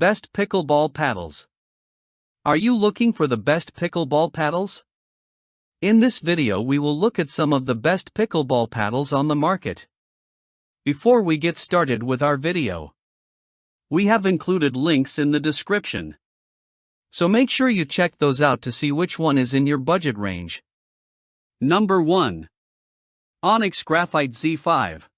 Best Pickleball Paddles. Are you looking for the best pickleball paddles? In this video we will look at some of the best pickleball paddles on the market. Before we get started with our video, we have included links in the description. So make sure you check those out to see which one is in your budget range. Number 1. Onix Graphite Z5.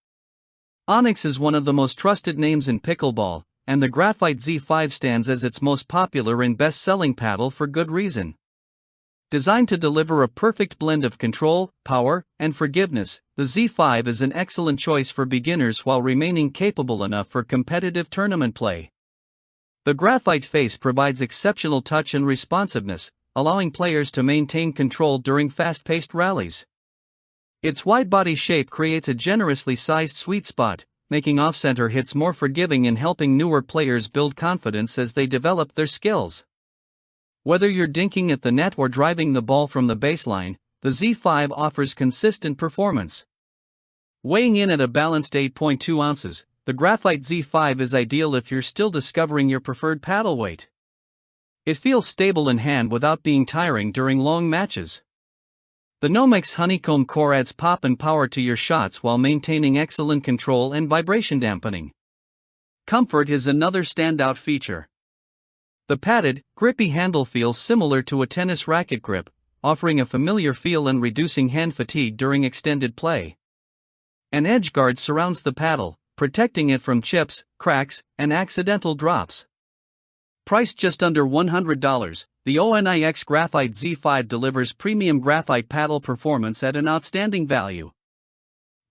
Onix is one of the most trusted names in pickleball, and the Graphite Z5 stands as its most popular and best-selling paddle for good reason. Designed to deliver a perfect blend of control, power, and forgiveness, the Z5 is an excellent choice for beginners while remaining capable enough for competitive tournament play. The graphite face provides exceptional touch and responsiveness, allowing players to maintain control during fast-paced rallies. Its wide-body shape creates a generously sized sweet spot, making off-center hits more forgiving and helping newer players build confidence as they develop their skills. Whether you're dinking at the net or driving the ball from the baseline, the Z5 offers consistent performance. Weighing in at a balanced 8.2 ounces, the Graphite Z5 is ideal if you're still discovering your preferred paddle weight. It feels stable in hand without being tiring during long matches. The Nomex honeycomb core adds pop and power to your shots while maintaining excellent control and vibration dampening. Comfort is another standout feature. The padded, grippy handle feels similar to a tennis racket grip, offering a familiar feel and reducing hand fatigue during extended play. An edge guard surrounds the paddle, protecting it from chips, cracks, and accidental drops. Priced just under $100, the Onix Graphite Z5 delivers premium graphite paddle performance at an outstanding value.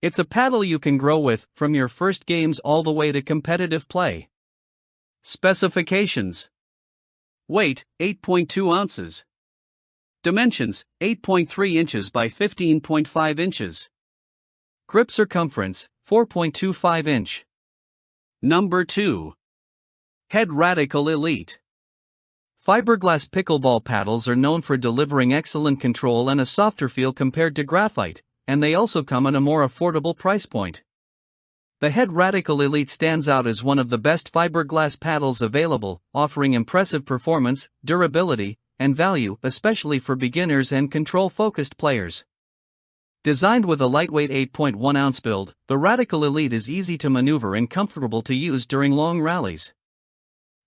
It's a paddle you can grow with, from your first games all the way to competitive play. Specifications: weight, 8.2 ounces. Dimensions, 8.3 inches by 15.5 inches. Grip circumference, 4.25 inch. Number 2. Head Radical Elite. Fiberglass pickleball paddles are known for delivering excellent control and a softer feel compared to graphite, and they also come at a more affordable price point. The Head Radical Elite stands out as one of the best fiberglass paddles available, offering impressive performance, durability, and value, especially for beginners and control-focused players. Designed with a lightweight 8.1-ounce build, the Radical Elite is easy to maneuver and comfortable to use during long rallies.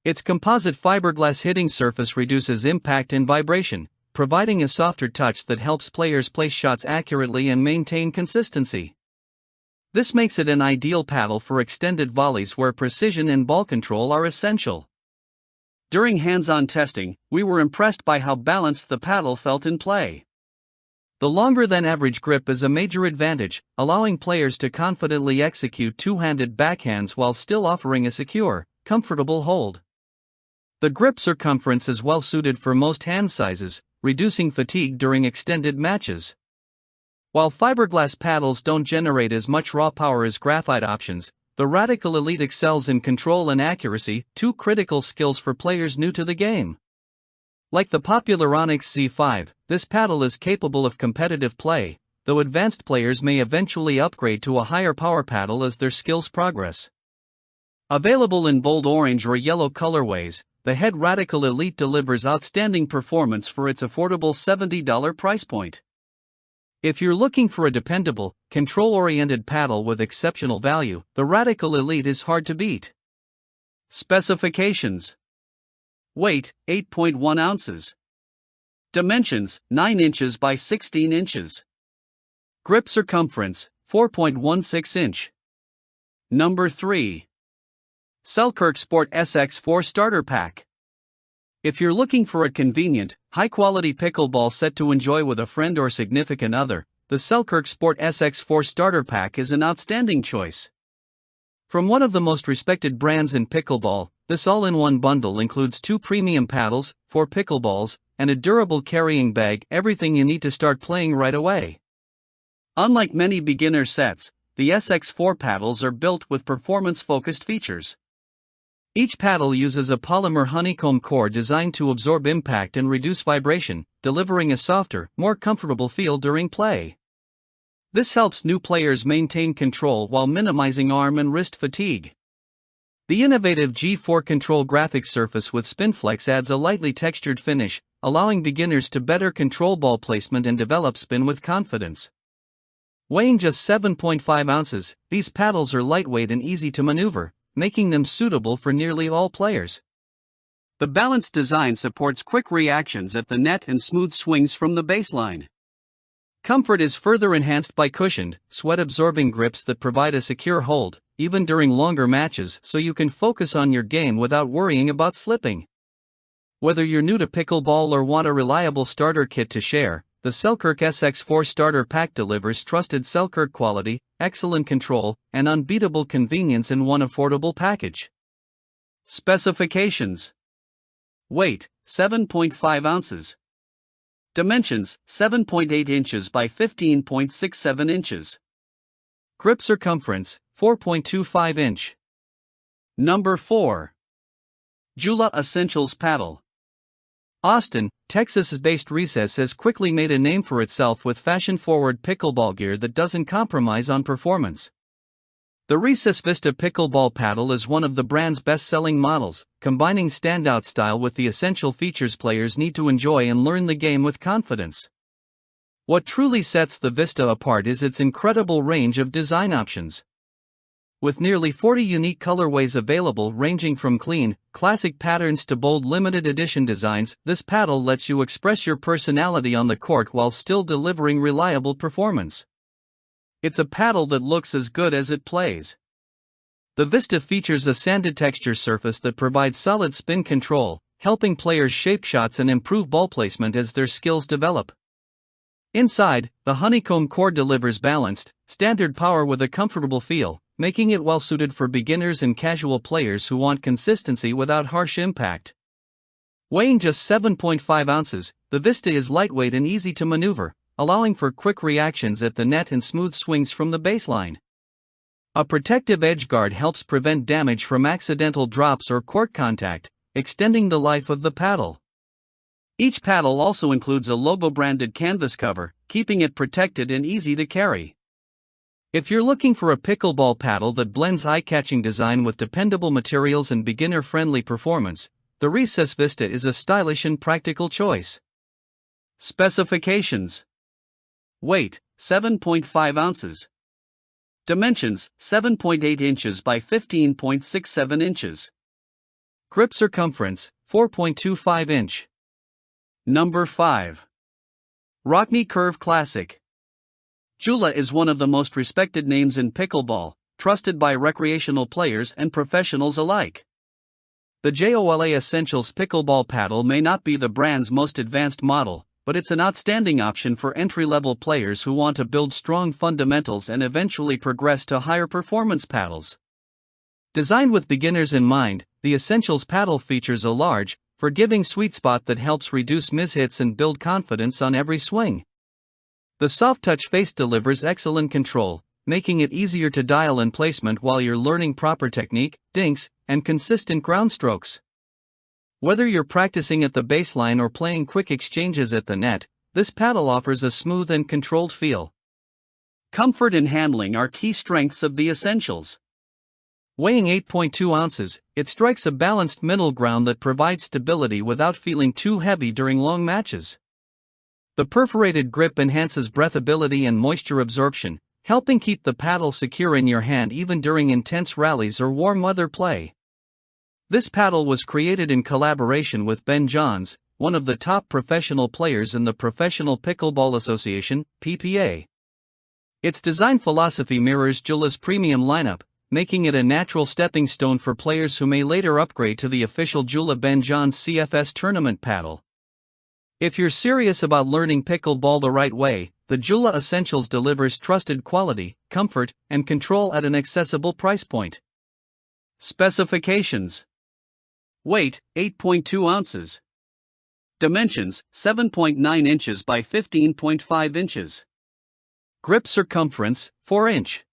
Its composite fiberglass hitting surface reduces impact and vibration, providing a softer touch that helps players place shots accurately and maintain consistency. This makes it an ideal paddle for extended volleys where precision and ball control are essential. During hands-on testing, we were impressed by how balanced the paddle felt in play. The longer-than-average grip is a major advantage, allowing players to confidently execute two-handed backhands while still offering a secure, comfortable hold. The grip circumference is well suited for most hand sizes, reducing fatigue during extended matches. While fiberglass paddles don't generate as much raw power as graphite options, the Radical Elite excels in control and accuracy, two critical skills for players new to the game. Like the popular Onix Z5, this paddle is capable of competitive play, though advanced players may eventually upgrade to a higher power paddle as their skills progress. Available in bold orange or yellow colorways, the Head Radical Elite delivers outstanding performance for its affordable $70 price point. If you're looking for a dependable, control-oriented paddle with exceptional value, the Radical Elite is hard to beat. Specifications: weight, 8.1 ounces. Dimensions, 9 inches by 16 inches. Grip circumference, 4.16 inch. Number 3. Selkirk Sport SX4 Starter Pack. If you're looking for a convenient, high-quality pickleball set to enjoy with a friend or significant other, the Selkirk Sport SX4 Starter Pack is an outstanding choice. From one of the most respected brands in pickleball, this all-in-one bundle includes 2 premium paddles, 4 pickleballs, and a durable carrying bag, everything you need to start playing right away. Unlike many beginner sets, the SX4 paddles are built with performance-focused features. Each paddle uses a polymer honeycomb core designed to absorb impact and reduce vibration, delivering a softer, more comfortable feel during play. This helps new players maintain control while minimizing arm and wrist fatigue. The innovative G4 Control graphics surface with SpinFlex adds a lightly textured finish, allowing beginners to better control ball placement and develop spin with confidence. Weighing just 7.5 ounces, these paddles are lightweight and easy to maneuver, making them suitable for nearly all players. The balanced design supports quick reactions at the net and smooth swings from the baseline. Comfort is further enhanced by cushioned, sweat-absorbing grips that provide a secure hold, even during longer matches, so you can focus on your game without worrying about slipping. Whether you're new to pickleball or want a reliable starter kit to share, the Selkirk SX4 Starter Pack delivers trusted Selkirk quality, excellent control, and unbeatable convenience in one affordable package. Specifications: weight, 7.5 ounces. Dimensions, 7.8 inches by 15.67 inches. Grip circumference, 4.25 inch. Number 4. JOOLA Essentials Paddle. Austin, Texas-based Recess has quickly made a name for itself with fashion-forward pickleball gear that doesn't compromise on performance. The Recess Vista Pickleball Paddle is one of the brand's best-selling models, combining standout style with the essential features players need to enjoy and learn the game with confidence. What truly sets the Vista apart is its incredible range of design options. With nearly 40 unique colorways available ranging from clean, classic patterns to bold limited edition designs, this paddle lets you express your personality on the court while still delivering reliable performance. It's a paddle that looks as good as it plays. The Vista features a sanded texture surface that provides solid spin control, helping players shape shots and improve ball placement as their skills develop. Inside, the honeycomb core delivers balanced, standard power with a comfortable feel, making it well-suited for beginners and casual players who want consistency without harsh impact. Weighing just 7.5 ounces, the Vista is lightweight and easy to maneuver, allowing for quick reactions at the net and smooth swings from the baseline. A protective edge guard helps prevent damage from accidental drops or court contact, extending the life of the paddle. Each paddle also includes a logo-branded canvas cover, keeping it protected and easy to carry. If you're looking for a pickleball paddle that blends eye-catching design with dependable materials and beginner-friendly performance, the Recess Vista is a stylish and practical choice. Specifications: weight, 7.5 ounces. Dimensions, 7.8 inches by 15.67 inches. Grip circumference, 4.25 inch. Number 5. Rokne Curve Classic. JOOLA is one of the most respected names in pickleball, trusted by recreational players and professionals alike. The JOOLA Essentials Pickleball Paddle may not be the brand's most advanced model, but it's an outstanding option for entry-level players who want to build strong fundamentals and eventually progress to higher performance paddles. Designed with beginners in mind, the Essentials paddle features a large, forgiving sweet spot that helps reduce mishits and build confidence on every swing. The soft-touch face delivers excellent control, making it easier to dial in placement while you're learning proper technique, dinks, and consistent ground strokes. Whether you're practicing at the baseline or playing quick exchanges at the net, this paddle offers a smooth and controlled feel. Comfort and handling are key strengths of the Essentials. Weighing 8.2 ounces, it strikes a balanced middle ground that provides stability without feeling too heavy during long matches. The perforated grip enhances breathability and moisture absorption, helping keep the paddle secure in your hand even during intense rallies or warm weather play. This paddle was created in collaboration with Ben Johns, one of the top professional players in the Professional Pickleball Association, PPA. Its design philosophy mirrors JOOLA's premium lineup, making it a natural stepping stone for players who may later upgrade to the official JOOLA Ben Johns CFS tournament paddle. If you're serious about learning pickleball the right way, the JOOLA Essentials delivers trusted quality, comfort, and control at an accessible price point. Specifications: weight, 8.2 ounces. Dimensions, 7.9 inches by 15.5 inches. Grip circumference, 4 inch.